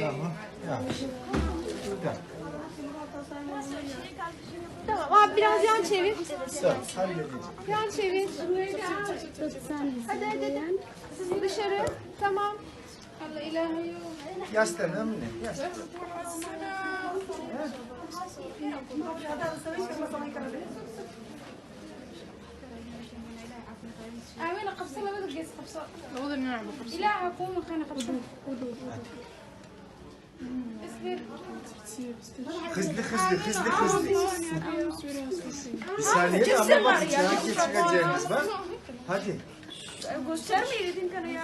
Tamam. Ya. Gel. Tamam abi biraz yan çevir. Sağ ol. Halledeceğim. Yan çevir. Hadi. Dışarı. Tamam. Allah ilahe yok. Yaslanalım mı? Yaslan. وين قبصة لا بدك جيس قبصة لو نلعب قبصة لا أقوم خلينا قبصة اصبر Hızlı. Bir saniye ama bak içeri çıkacağınız bak. Hadi. göstermeyelim kana ya.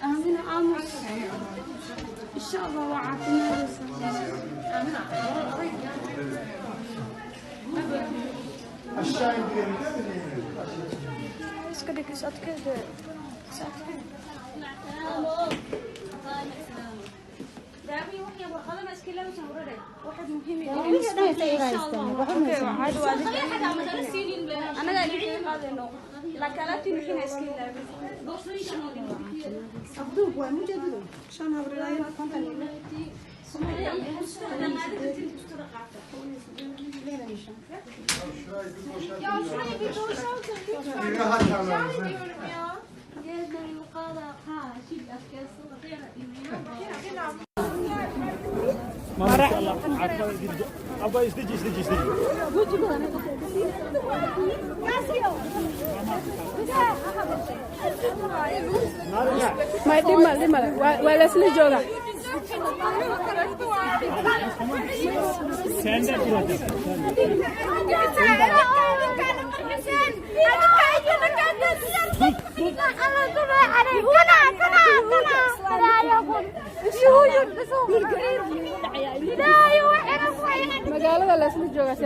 آمنة آمر إن شاء الله وعافنا Aşağı indirelim değil mi? اسكتك اسكتك واحد مهم انا Bir rahat alalım. Abla istedi. ما ولا سنجولا Sen de biraz. magaalada la isla joogaa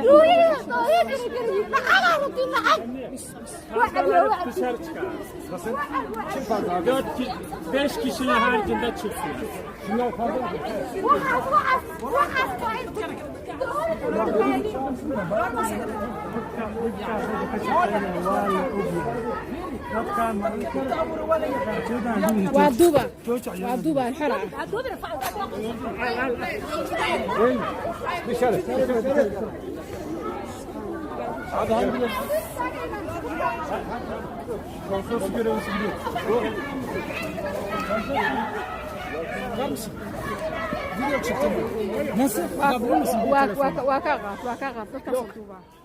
Dışarı çıkar. Dört, 5 kişinin haricinde çıksın. Şunlar fazla mı? وعدوبة الحرة Dışarı. Hadi hangi? Konsolos görevlisi gidiyor. Var mısın? Video çıktı mı? Nasıl? واكا غاف